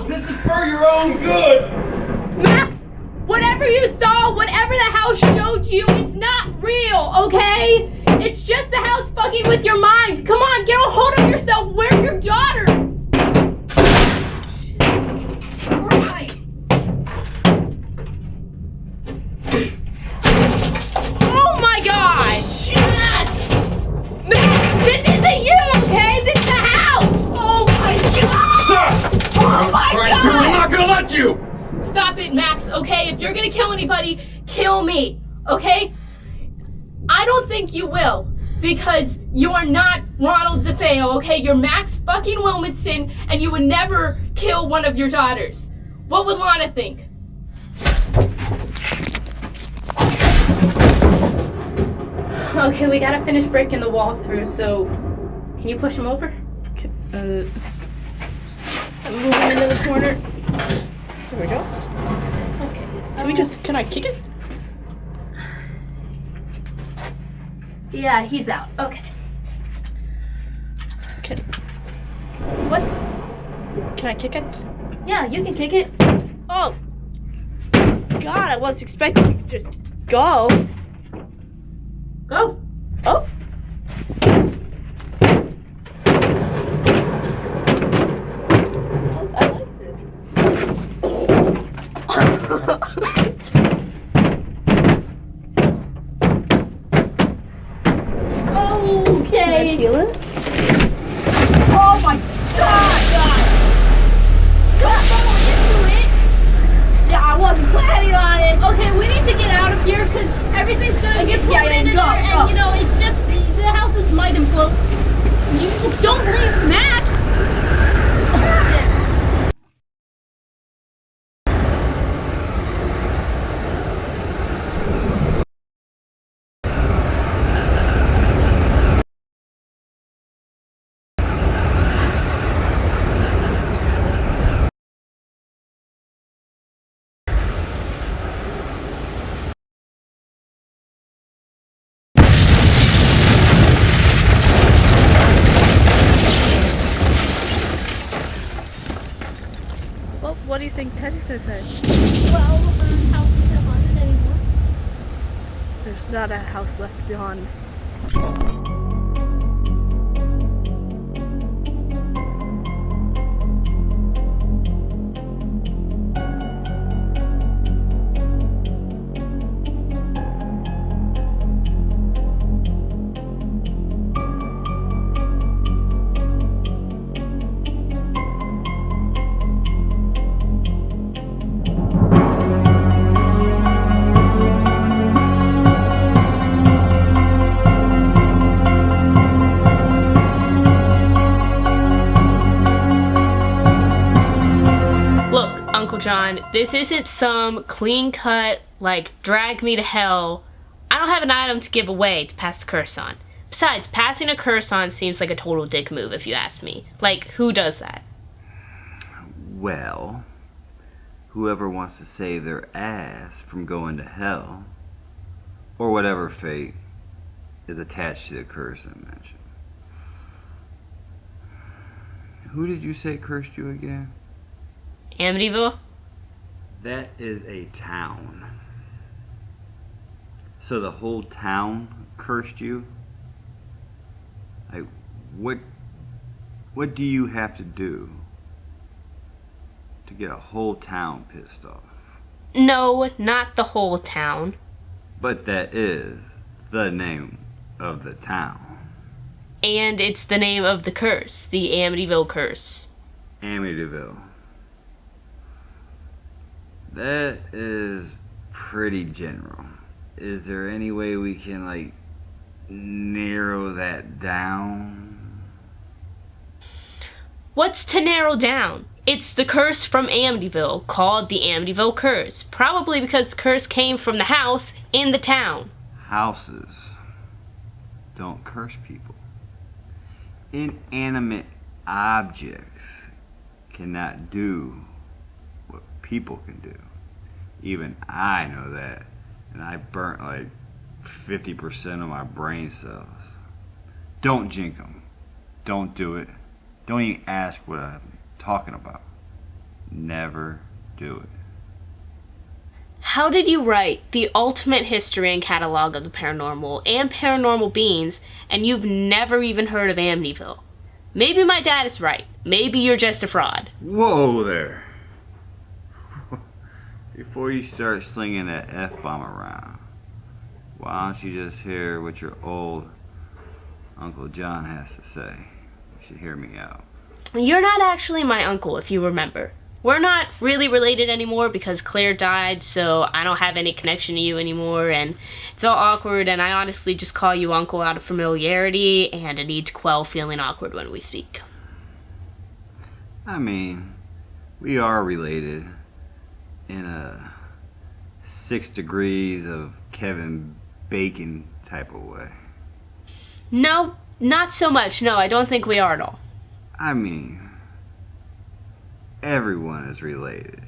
This is for your own good! Max, whatever you saw, whatever the house showed you, it's not real, okay? It's just the house fucking with your mind. Come on, get a hold of yourself. Where are your daughters? Right. Oh my gosh! Max, this isn't you, okay? This is the house! Oh my god! Stop! Oh my god! I'm not gonna let you! Stop it, Max, okay? If you're gonna kill anybody, kill me, okay? I don't think you will, because you're not Ronald DeFeo, okay? You're Max fucking Wilmotson, and you would never kill one of your daughters. What would Lana think? Okay, we gotta finish breaking the wall through, so can you push him over? Okay, Move him into the corner. there we go. Okay. Can I kick it? Yeah, he's out. Okay. Okay. What? Can I kick it? Yeah, you can kick it. Oh! God, I wasn't expecting you to just go. Go. Oh! I like this. Okay. Can I feel it? Oh my god! Don't fall into it! Yeah, I wasn't planning on it. Okay, we need to get out of here because everything's gonna get pulled in there, and you know, it's just the house might implode. You don't leave Max! Well, what do you think Teddy's gonna say? Well, house isn't haunted anymore. There's not a house left beyond. John, this isn't some clean cut, like, drag me to hell. I don't have an item to give away to pass the curse on. Besides, passing a curse on seems like a total dick move if you ask me. Like, who does that? Well, whoever wants to save their ass from going to hell, or whatever fate is attached to the curse I mentioned. Who did you say cursed you again? Amityville? That is a town. So the whole town cursed you? Like, what do you have to do to get a whole town pissed off? No, not the whole town. But that is the name of the town. And it's the name of the curse, the Amityville curse. Amityville. That is pretty general. Is there any way we can, like, narrow that down? What's to narrow down? It's the curse from Amityville, called the Amityville curse. Probably because the curse came from the house in the town. Houses don't curse people. Inanimate objects cannot do what people can do. Even I know that, and I burnt like 50% of my brain cells. Don't jink them. Don't do it. Don't even ask what I'm talking about. never do it. How did you write the ultimate history and catalog of the paranormal and paranormal beings, and you've never even heard of Amityville? Maybe my dad is right. Maybe you're just a fraud. Whoa there. Before you start slinging that F-bomb around, why don't you just hear what your old Uncle John has to say? You should hear me out. You're not actually my uncle, if you remember. We're not really related anymore because Claire died, so I don't have any connection to you anymore, and it's all awkward, and I honestly just call you uncle out of familiarity and a need to quell feeling awkward when we speak. I mean, we are related in a 6 degrees of Kevin Bacon type of way. No, not so much. No, I don't think we are at all. I mean, everyone is related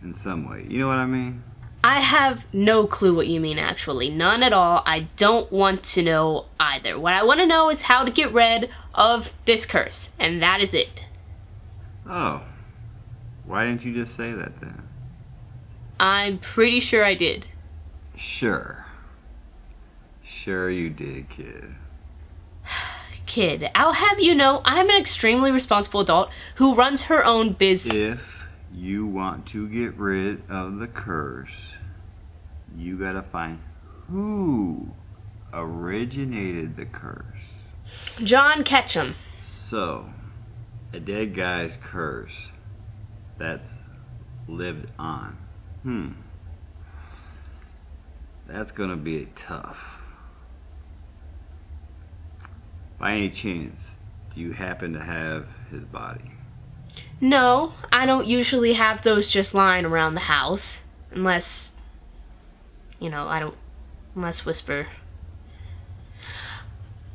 in some way. You know what I mean? I have no clue what you mean, actually. None at all. I don't want to know either. What I want to know is how to get rid of this curse, and that is it. Oh, why didn't you just say that then? I'm pretty sure I did. Sure. Sure you did, kid. Kid, I'll have you know I'm an extremely responsible adult who runs her own If you want to get rid of the curse, you gotta find who originated the curse. John Ketchum. So, a dead guy's curse that's lived on. That's gonna be tough. By any chance, do you happen to have his body? No, I don't usually have those just lying around the house. Unless, unless Whisper.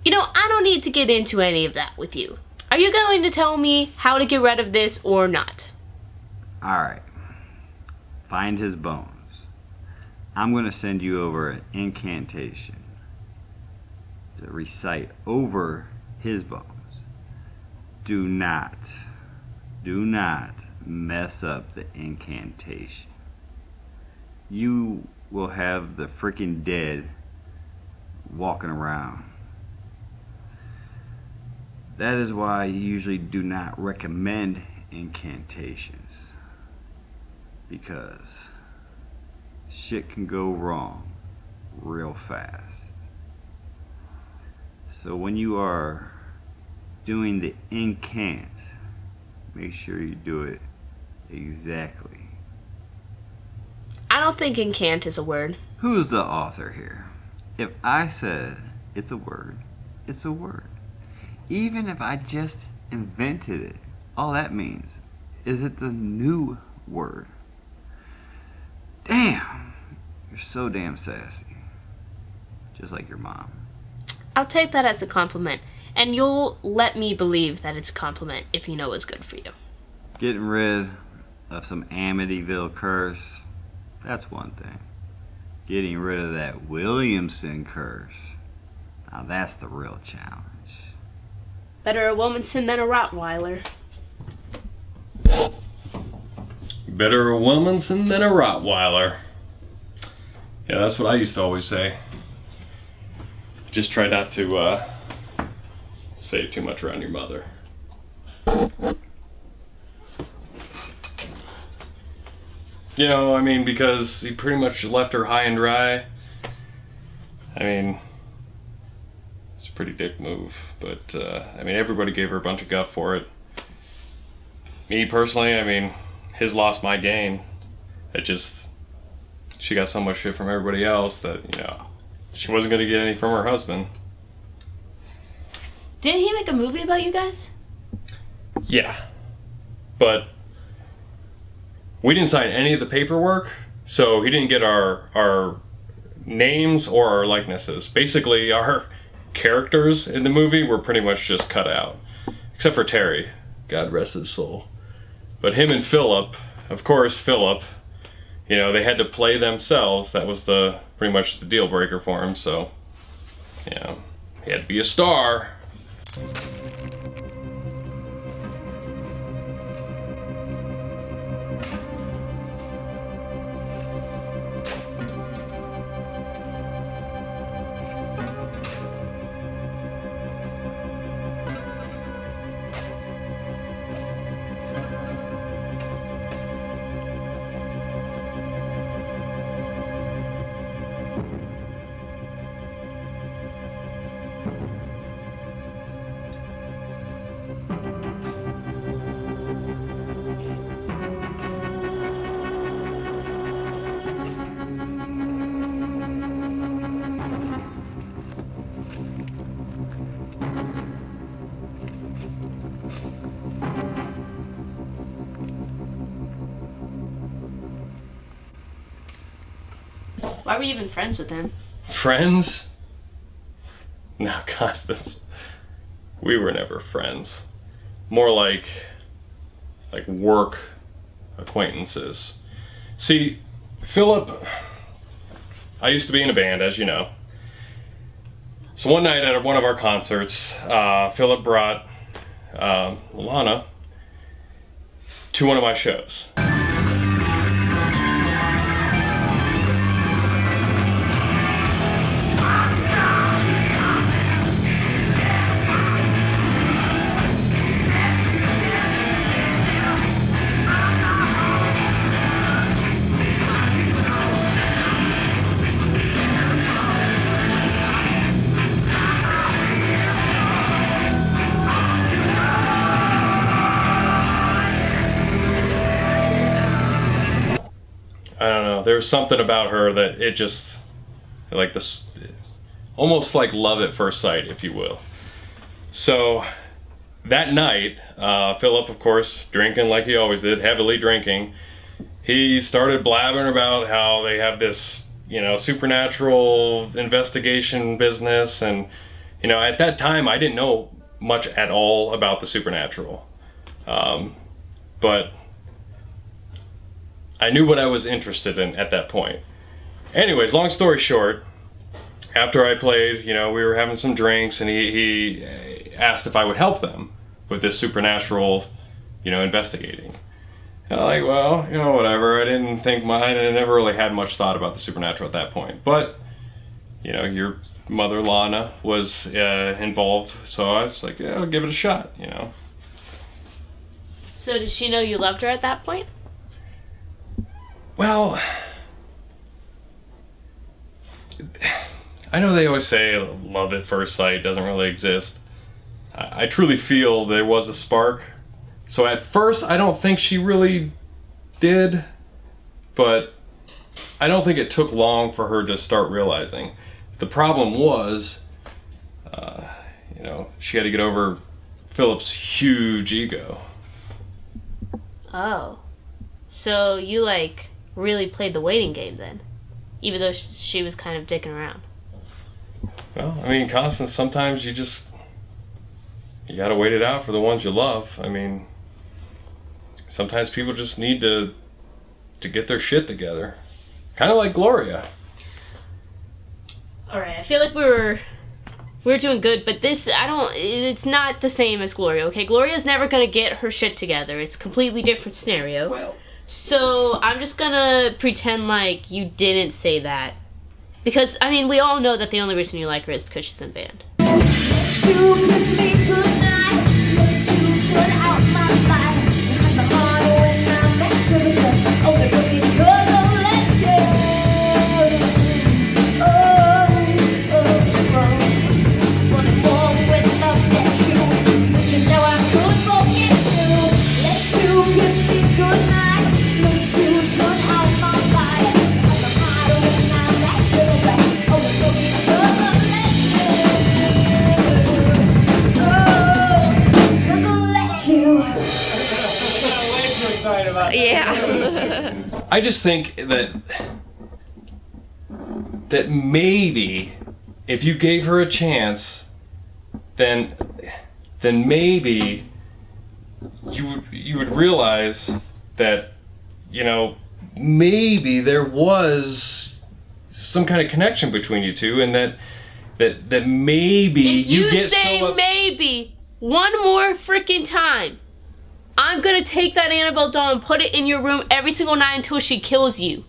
I don't need to get into any of that with you. Are you going to tell me how to get rid of this or not? Alright. Find his bones. I'm going to send you over an incantation to recite over his bones. Do not mess up the incantation. You will have the freaking dead walking around. That is why you usually do not recommend incantations, because shit can go wrong real fast. So when you are doing the incant, make sure you do it exactly. I don't think incant is a word. Who's the author here? If I said it's a word, it's a word. Even if I just invented it, all that means is it's a new word. Damn, you're so damn sassy. Just like your mom. I'll take that as a compliment, and you'll let me believe that it's a compliment if you know what's good for you. Getting rid of some Amityville curse, that's one thing. Getting rid of that Williamson curse, now that's the real challenge. Better a Williamson than a Rottweiler. Better a Williamson than a Rottweiler. Yeah, that's what I used to always say. Just try not to say too much around your mother. Because he pretty much left her high and dry. It's a pretty dick move, but everybody gave her a bunch of guff for it. Me personally, his loss, my gain. She got so much shit from everybody else that, she wasn't gonna get any from her husband. Didn't he make a movie about you guys? Yeah, but we didn't sign any of the paperwork, so he didn't get our names or our likenesses. Basically, our characters in the movie were pretty much just cut out, except for Terry, God rest his soul. But him and Philip, of course, they had to play themselves. That was pretty much the deal breaker for him. So, he had to be a star. Why were you even friends with him? Friends? No, Constance. We were never friends. More like work acquaintances. See, Philip, I used to be in a band, as you know. So one night at one of our concerts, Philip brought Lana to one of my shows. I don't know. There was something about her that it just, like this, almost like love at first sight, if you will. So that night, Philip, of course, drinking like he always did, heavily drinking, he started blabbering about how they have this, supernatural investigation business. And, at that time, I didn't know much at all about the supernatural. But I knew what I was interested in at that point. Anyways, long story short, after I played, we were having some drinks, and he asked if I would help them with this supernatural, investigating. And I'm like, well, whatever. I didn't think I never really had much thought about the supernatural at that point. But, your mother, Lana, was involved, so I was like, yeah, I'll give it a shot, So did she know you loved her at that point? Well, I know they always say love at first sight doesn't really exist. I truly feel there was a spark. So at first, I don't think she really did, but I don't think it took long for her to start realizing. The problem was, she had to get over Philip's huge ego. Oh. So you, really played the waiting game then? Even though she was kind of dicking around. Well, Constance, sometimes you gotta wait it out for the ones you love. Sometimes people just need to get their shit together. Kind of like Gloria. Alright, I feel like we're doing good, but it's not the same as Gloria, okay? Gloria's never gonna get her shit together. It's a completely different scenario. Well, so I'm just gonna pretend like you didn't say that. Because, we all know that the only reason you like her is because she's in a band. Yeah. I just think that maybe if you gave her a chance, then maybe you would realize that maybe there was some kind of connection between you two, and that maybe if you get say so maybe one more freaking time, I'm gonna take that Annabelle doll and put it in your room every single night until she kills you.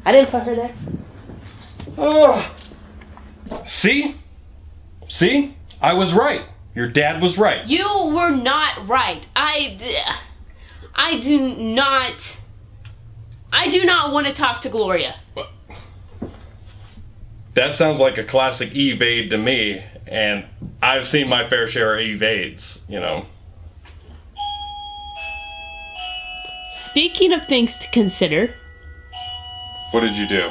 I didn't put her there. Oh. See? I was right. Your dad was right. You were not right. I do not want to talk to Gloria. That sounds like a classic evade to me, and I've seen my fair share of evades, you know. Speaking of things to consider, What did you do?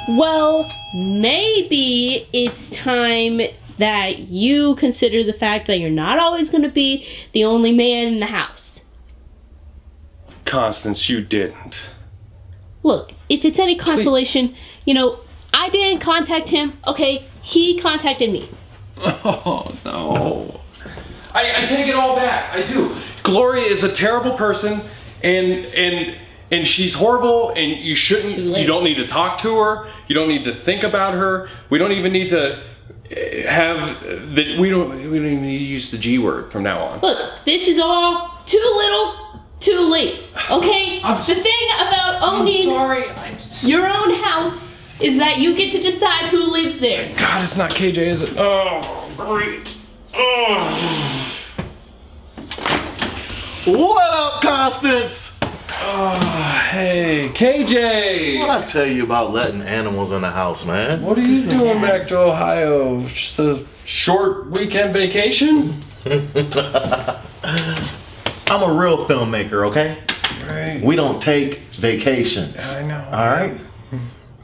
well, maybe it's time that you consider the fact that you're not always going to be the only man in the house. Constance, you didn't. Look, if it's any consolation, you know, I didn't contact him, okay? He contacted me. Oh, no. I take it all back. I do. Gloria is a terrible person, and she's horrible, and you don't need to talk to her. You don't need to think about her. We don't even need to we don't even need to use the G word from now on. Look, this is all too little, too late, okay? The thing about owning your own house is that you get to decide who lives there. God, it's not KJ, is it? Oh, great. Oh. What up, Constance? Oh, hey, KJ. What'd I tell you about letting animals in the house, man? What are you doing back to Ohio? Just a short weekend vacation? I'm a real filmmaker, okay? Right. We don't take vacations. I know. All right?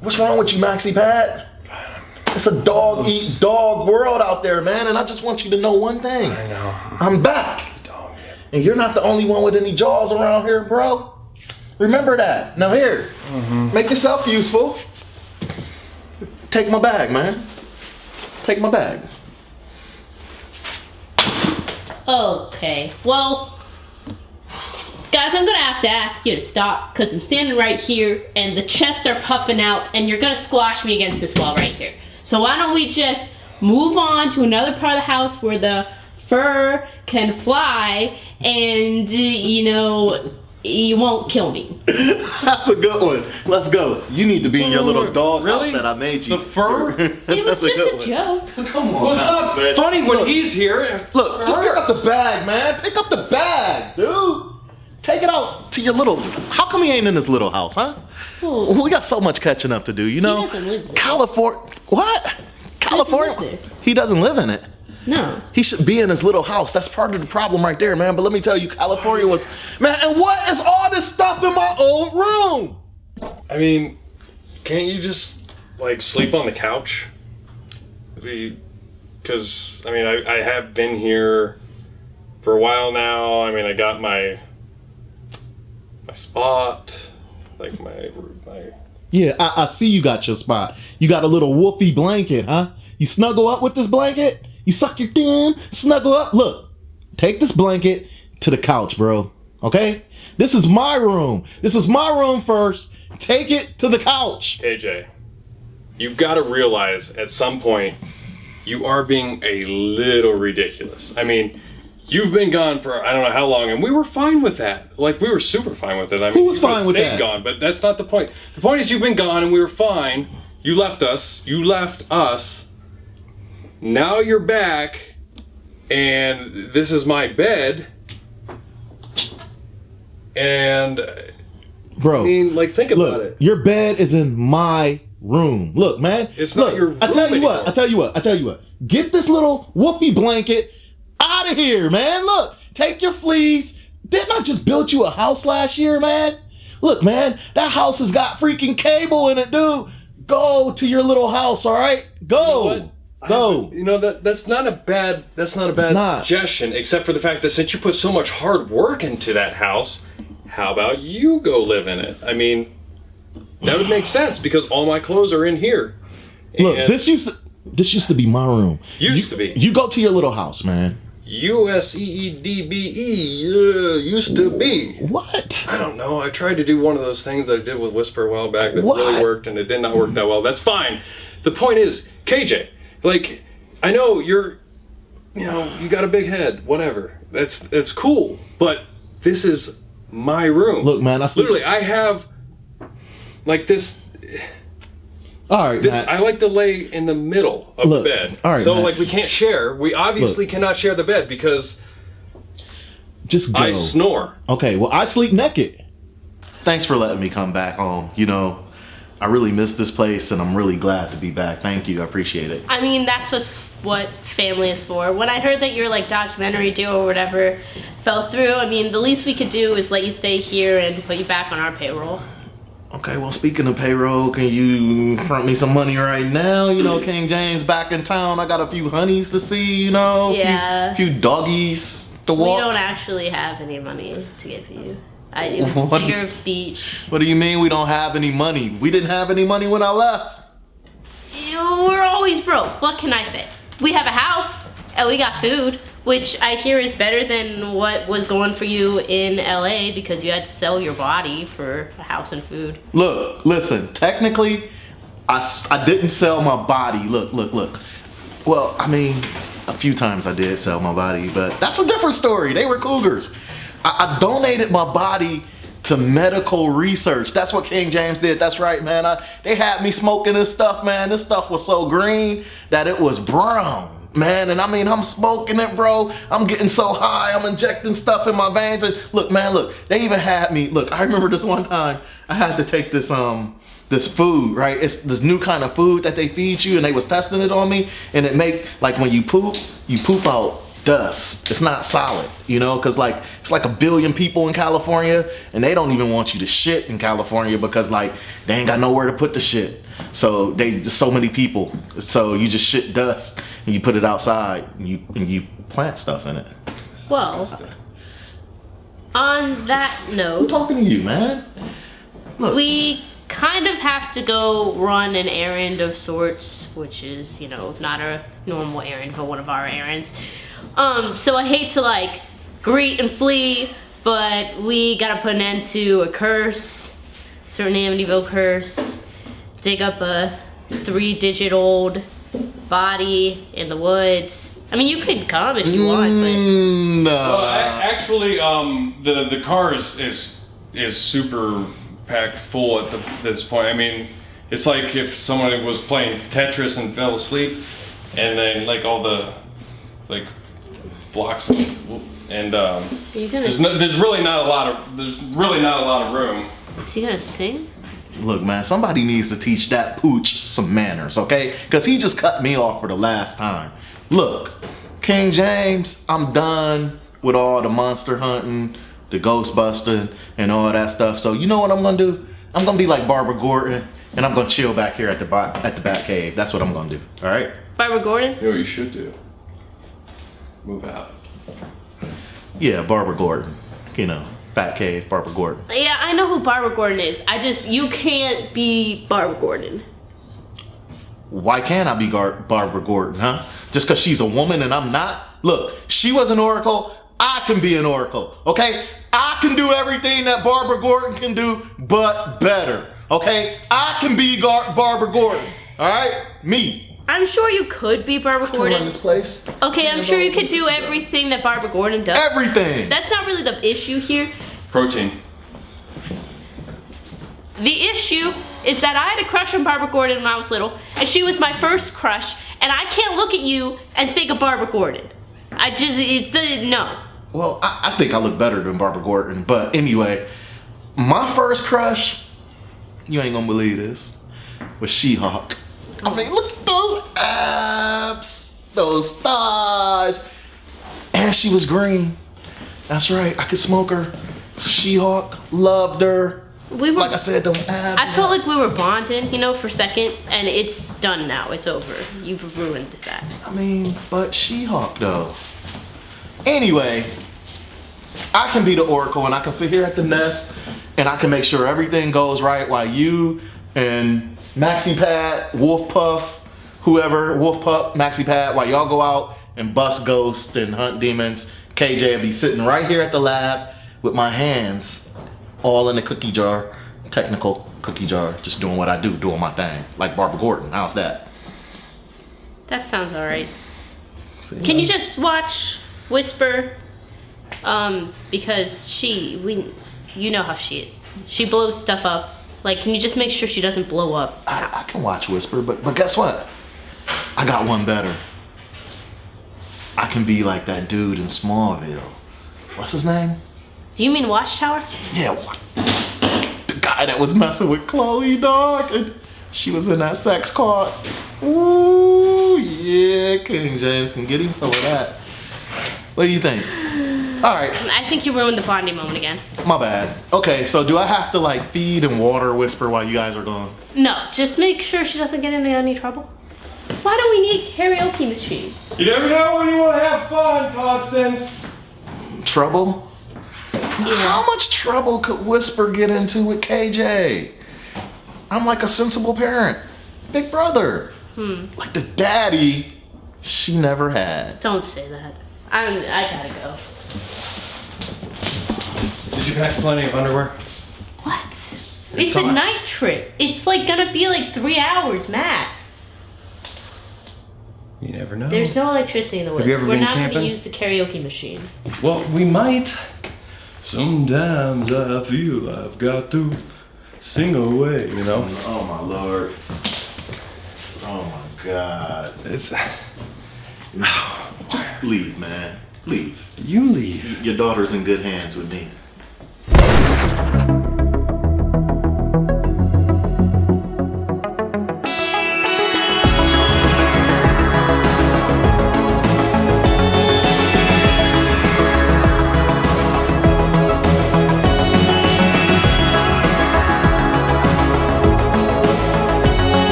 What's wrong with you, Maxie Pat? It's a dog eat dog world out there, man, and I just want you to know one thing. I know. I'm back. And you're not the only one with any jaws around here, bro. Remember that. Now here, make yourself useful. Take my bag, man. Take my bag. Okay, well, guys, I'm gonna have to ask you to stop because I'm standing right here and the chests are puffing out and you're gonna squash me against this wall right here. So why don't we just move on to another part of the house where the fur can fly and, you know, you won't kill me. That's a good one. Let's go. You need to be in your little dog house that I made you. The fur? It was just a joke. Come on, Well, it's not man. funny when he's here. Look, just pick up the bag, man. Pick up the bag, dude. Take it out to your little... How come he ain't in his little house, huh? Oh, We got so much catching up to do, you know? doesn't live there. California... What? California? live there. He doesn't live in it. no. He should be in his little house. That's part of the problem right there, man. But let me tell you, California was... Man, and what is all this stuff in my old room? I mean, can't you just, like, sleep on the couch? Because, I mean, I have been here for a while now. I mean, I got my spot, like my Yeah, I see you got your spot. You got a little woofy blanket, huh? You snuggle up with this blanket? You suck your thumb, snuggle up. Look, take this blanket to the couch, bro. Okay? This is my room. This is my room first. Take it to the couch. KJ, you've got to realize at some point you are being a little ridiculous. I mean, you've been gone for I don't know how long, and we were fine with that. Like, we were super fine with it. I mean, Who was you could've fine with stayed that? gone, but that's not the point. The point is you've been gone, and we were fine. You left us. You left us. Now you're back, and this is my bed. And Bro, I mean, like, think about look, it. your bed is in my room. Look, man. It's not look, your room I tell you anymore. what. I tell you what. Get this little woofy blanket out of here, man. Look, take your fleas. Didn't I just build you a house last year, man? Look, man, that house has got freaking cable in it, dude. Go to your little house, all right? Go. Go. You know that's not a bad suggestion, except for the fact that since you put so much hard work into that house, how about you go live in it? I mean, that would make sense because all my clothes are in here. Look, And this used to be my room. Used to be. You go to your little house, man. USEEDBE, yeah, used to be. What? I don't know. I tried to do one of those things that I did with Whisper a while back that What? really worked, and it did not work that well. That's fine. The point is, KJ, like, I know you got a big head, whatever. That's cool, but this is my room. Look, man, I sleep- literally, I have like this. All right, This Max. I like to lay in the middle of Look, the bed. all right, so Max. like we can't share. We obviously cannot share the bed because Just go. I snore. Okay, well, I sleep naked. Thanks for letting me come back home. You know, I really miss this place, and I'm really glad to be back. Thank you. I appreciate it. I mean, that's what family is for. When I heard that your like documentary duo or whatever fell through, I mean, the least we could do is let you stay here and put you back on our payroll. Okay, well, speaking of payroll, can you front me some money right now? You know, King James back in town. I got a few honeys to see, you know, Yeah. a few doggies to We walk. don't actually have any money to give you. It was a What? figure of speech. What do you mean we don't have any money? We didn't have any money when I left. We're always broke. What can I say? We have a house and we got food, which I hear is better than what was going for you in LA because you had to sell your body for a house and food. Look, listen, technically, I didn't sell my body. Look. Well, I mean, a few times I did sell my body, but that's a different story. They were cougars. I donated my body to medical research. That's what King James did. That's right, man. They had me smoking this stuff, man. This stuff was so green that it was brown, man. And I mean, I'm smoking it, bro. I'm getting so high. I'm injecting stuff in my veins. And look, man, look. They even had me. Look, I remember this one time I had to take this food, right? It's this new kind of food that they feed you, and they was testing it on me, and it make like when you poop out dust. It's not solid, you know, because like it's like 1 billion people in California, and they don't even want you to shit in California because like they ain't got nowhere to put the shit. So they just so many people. So you just shit dust and you put it outside and you plant stuff in it. Well, on that I'm note, talking to you, man. Look, we kind of have to go run an errand of sorts, which is, you know, not a normal errand, but one of our errands. So I hate to like greet and flee, but we gotta put an end to a curse, certain Amityville curse, dig up a 3-digit old body in the woods. I mean, you could come if you want, but no. Well, actually, the car is super packed full at this point. I mean, it's like if someone was playing Tetris and fell asleep, and then like all the like blocks and there's really not a lot of room. is he gonna sing? Look, man, somebody needs to teach that pooch some manners, okay? Because he just cut me off for the last time. Look, King James, I'm done with all the monster hunting, the ghost busting, and all that stuff. So you know what I'm gonna do? I'm gonna be like Barbara Gordon, and I'm gonna chill back here at the Bat Cave. That's what I'm gonna do, all right? Barbara Gordon? You know what you should do? Move out. Yeah, Barbara Gordon. You know, Bat Cave, Barbara Gordon. Yeah, I know who Barbara Gordon is. You can't be Barbara Gordon. Why can't I be Barbara Gordon, huh? Just because she's a woman and I'm not? Look, she was an oracle, I can be an oracle, okay? I can do everything that Barbara Gordon can do, but better, okay? I can be Barbara Gordon, all right? Me. I'm sure you could be Barbara Run Gordon. this place. Okay, I'm sure you could do everything that Barbara Gordon does. Everything. That's not really the issue here. Protein. The issue is that I had a crush on Barbara Gordon when I was little, and she was my first crush, and I can't look at you and think of Barbara Gordon. No. Well, I think I look better than Barbara Gordon, but anyway, my first crush, you ain't gonna believe this, was She-Hulk. I mean, look at those abs, those thighs, and she was green. That's right, I could smoke her. She-Hulk, loved her. Like I said, them abs. I felt like we were bonding, for a second, and it's done now. It's over. You've ruined that. I mean, but She-Hulk though. Anyway, I can be the Oracle and I can sit here at the nest and I can make sure everything goes right while you and Maxi Pad, Wolf Puff, whoever, Wolf Pup, Maxi Pad, while y'all go out and bust ghosts and hunt demons. KJ will be sitting right here at the lab with my hands all in the cookie jar, technical cookie jar, just doing what I do, doing my thing, like Barbara Gordon. How's that? That sounds alright. See, Can you just watch Whisper? Because you know how she is. She blows stuff up Like, can you just make sure she doesn't blow up? I can watch Whisper, but guess what? I got one better. I can be like that dude in Smallville. What's his name? Do you mean Watchtower? Yeah, the guy that was messing with Chloe, dog. And she was in that sex cult. Ooh, yeah, King James can get him some of that. What do you think? All right. I think you ruined the bonding moment again. My bad. Okay, so do I have to like feed and water Whisper while you guys are gone? No, just make sure she doesn't get into any trouble. Why do we need karaoke machine? You never know when you want to have fun, Constance. Trouble? Yeah. How much trouble could Whisper get into with KJ? I'm like a sensible parent. Big brother. Like the daddy she never had. Don't say that. I gotta go. Did you pack plenty of underwear? What? It's a night trip. It's like gonna be like 3 hours max. You never know. There's no electricity in the woods. Have you ever We're been not camping? gonna use the karaoke machine. Well, we might. Sometimes I feel I've got to sing away, you know? Oh my lord. Oh my god. It's... Just leave, man. Leave. You leave. Your daughter's in good hands with me.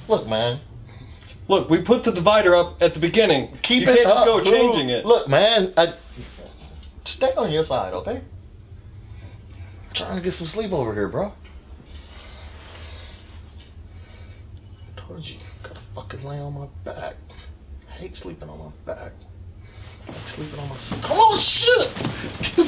Look, man. Look, we put the divider up at the beginning. Keep you it can't up. just go bro. changing it. Look, man. Stay on your side, okay? I'm trying to get some sleep over here, bro. I told you, gotta fucking lay on my back. I hate sleeping on my back. I like sleeping on my side. Oh shit! Get the